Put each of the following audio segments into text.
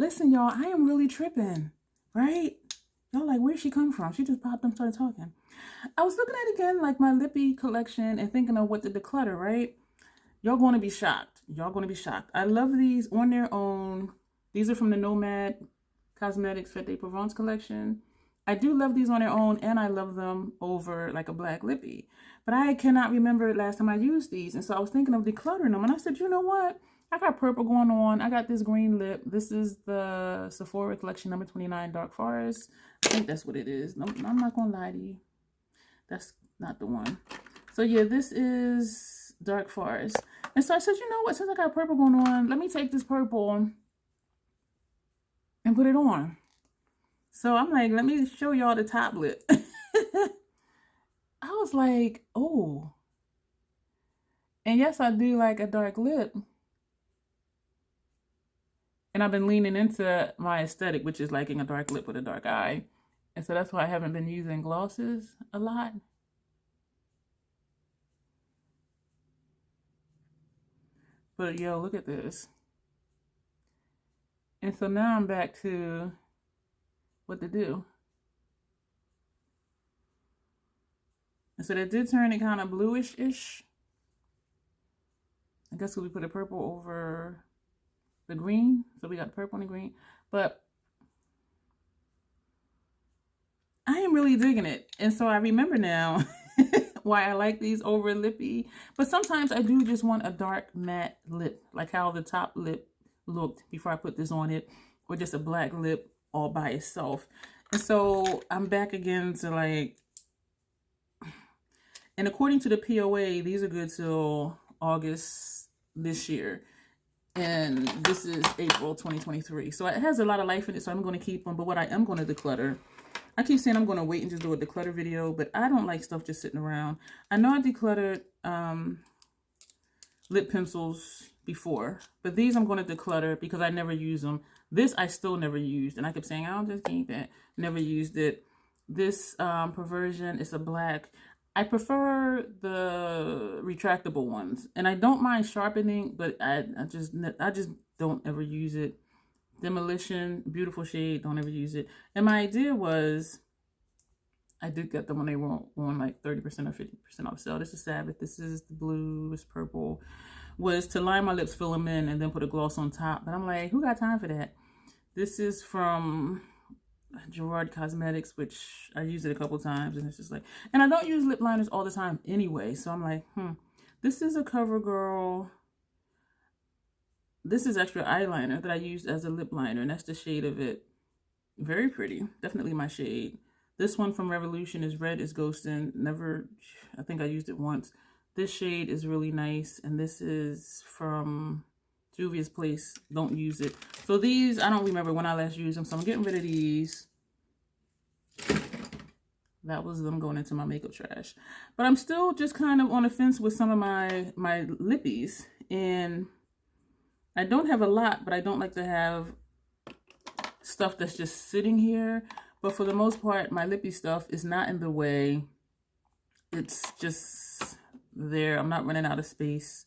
Listen, y'all, I am really tripping, right? Y'all like, where'd she come from? She just popped up and started talking. I was looking at again, like my lippy collection and thinking of what to declutter, right? Y'all going to be shocked. Y'all going to be shocked. I love these on their own. These are from the Nomad Cosmetics Fetes de Provence collection. I do love these on their own, and I love them over like a black lippy. But I cannot remember last time I used these, and so I was thinking of decluttering them. And I said, you know what? I got purple going on. I got this green lip. This is the Sephora collection number 29 Dark Forest. I think that's what it is. No, I'm not going to lie to you. That's not the one. So yeah, this is Dark Forest. And so I said, you know what? Since I got purple going on, let me take this purple and put it on. So I'm like, let me show y'all the top lip. I was like, oh. And yes, I do like a dark lip. And I've been leaning into my aesthetic, which is liking a dark lip with a dark eye. And so that's why I haven't been using glosses a lot. But yo, look at this. And so now I'm back to what to do. And so that did turn it kind of bluish-ish. I guess we put a purple over the green. So we got the purple and the green. But I am really digging it. And so I remember now why I like these over lippy. But sometimes I do just want a dark matte lip, like how the top lip looked before I put this on it, or just a black lip all by itself. And so I'm back again to like, and according to the POA, these are good till August this year. And this is April 2023. So it has a lot of life in it, so I'm going to keep them. But what I am going to declutter, I keep saying I'm going to wait and just do a declutter video, but I don't like stuff just sitting around. I know I decluttered lip pencils before, but these I'm going to declutter because I never use them. This I still never used, and I kept saying I'll just keep it. Never used it. This Perversion is a black. I prefer the retractable ones, and I don't mind sharpening, but I just don't ever use it. Demolition, beautiful shade, don't ever use it. And my idea was, I did get them when they were on like 30% or 50% off sale. This is Sabbath. This is the blue, this purple. Was to line my lips, fill them in, and then put a gloss on top. But I'm like, who got time for that? This is from Gerard Cosmetics, which I used it a couple times, and it's just like, and I don't use lip liners all the time anyway. So I'm like, this is a CoverGirl. This is extra eyeliner that I used as a lip liner, and that's the shade of it. Very pretty. Definitely my shade. This one from Revolution is Red is Ghostin'. Never, I think I used it once. This shade is really nice, and this is from Juvia's Place. Don't use it. So these, I don't remember when I last used them, so I'm getting rid of these. That was them going into my makeup trash. But I'm still just kind of on the fence with some of my lippies, and I don't have a lot, but I don't like to have stuff that's just sitting here. But for the most part, my lippy stuff is not in the way. It's just there. I'm not running out of space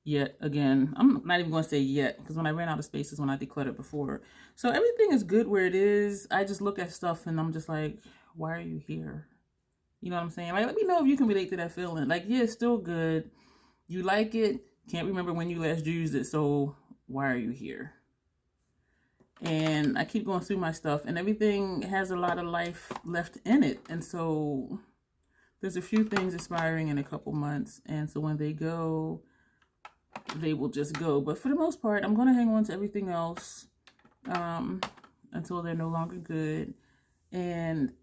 yet. Again, I'm not even going to say yet, because when I ran out of space is when I decluttered before. So everything is good where it is. I just look at stuff and I'm just like, why are you here? You know what I'm saying? Like, let me know if you can relate to that feeling. Like, yeah, it's still good. You like it. Can't remember when you last used it, so why are you here? And I keep going through my stuff, and everything has a lot of life left in it. And so there's a few things expiring in a couple months, and so when they go, they will just go. But for the most part, I'm going to hang on to everything else until they're no longer good. And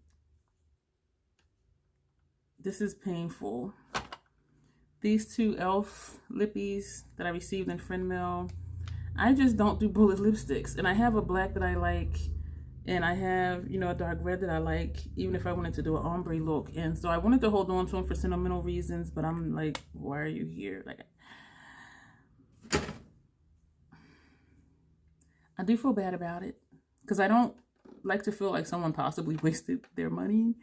this is painful. These two e.l.f. lippies that I received in friend mail, I just don't do bullet lipsticks. And I have a black that I like, and I have, you know, a dark red that I like, even if I wanted to do an ombre look. And so I wanted to hold on to them for sentimental reasons, but I'm like, why are you here? Like, I do feel bad about it, because I don't like to feel like someone possibly wasted their money.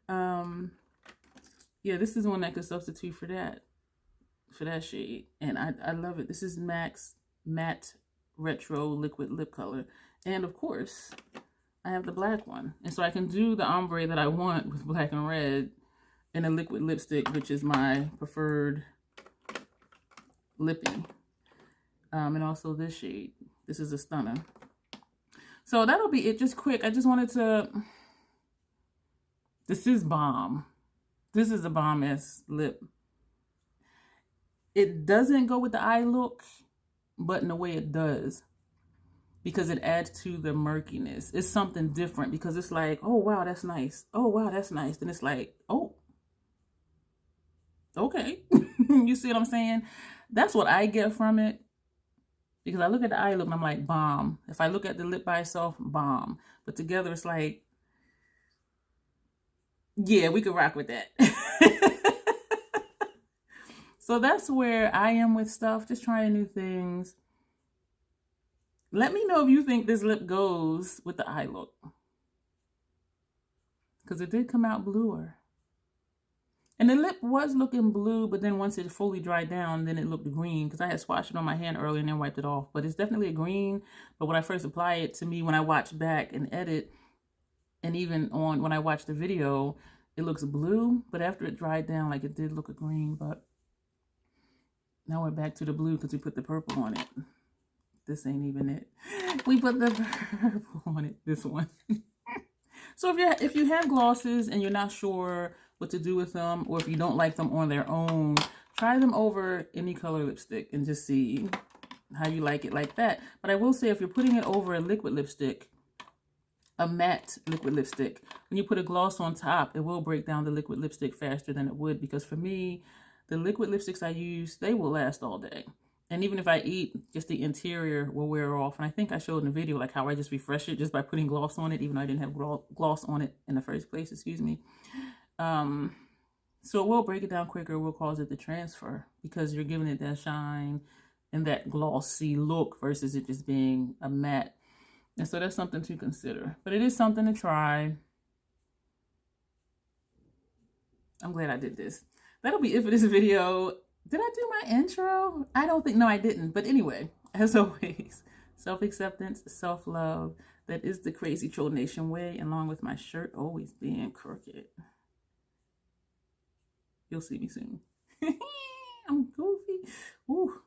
Yeah, this is one that could substitute for that shade, and I love it. This is Matte retro liquid lip color. And of course, I have the black one. And so I can do the ombre that I want with black and red in a liquid lipstick, which is my preferred lippy. And also this shade. This is a stunner. So that'll be it, just quick. I just wanted to, this is bomb. This is a bomb-ass lip. It doesn't go with the eye look, but in a way it does. Because it adds to the murkiness. It's something different because it's like, oh wow, that's nice. Oh wow, that's nice. Then it's like, oh, okay. You see what I'm saying? That's what I get from it. Because I look at the eye look and I'm like, bomb. If I look at the lip by itself, bomb. But together it's like, yeah, we could rock with that. So that's where I am with stuff. Just trying new things. Let me know if you think this lip goes with the eye look. Because it did come out bluer. And the lip was looking blue, but then once it fully dried down, then it looked green. Because I had swatched it on my hand earlier and then wiped it off. But it's definitely a green. But when I first apply it, to me, when I watch back and edit, and even on when I watch the video, it looks blue. But after it dried down, like it did look a green. But now we're back to the blue because we put the purple on it. This ain't even it. We put the purple on it, this one. So if you have glosses and you're not sure what to do with them, or if you don't like them on their own, try them over any color lipstick and just see how you like it like that. But I will say, if you're putting it over a liquid lipstick, a matte liquid lipstick, when you put a gloss on top, it will break down the liquid lipstick faster than it would, because for me, the liquid lipsticks I use, they will last all day. And even if I eat, just the interior will wear off. And I think I showed in the video like how I just refresh it just by putting gloss on it, even though I didn't have gloss on it in the first place, excuse me. So it will break it down quicker, it will cause it to transfer, because you're giving it that shine and that glossy look versus it just being a matte. And so that's something to consider. But it is something to try. I'm glad I did this. That'll be it for this video. Did I do my intro? I don't think, no, I didn't. But anyway, as always, self-acceptance, self-love. That is the Crazy Troll Nation way, along with my shirt always being crooked. You'll see me soon. I'm goofy. Ooh.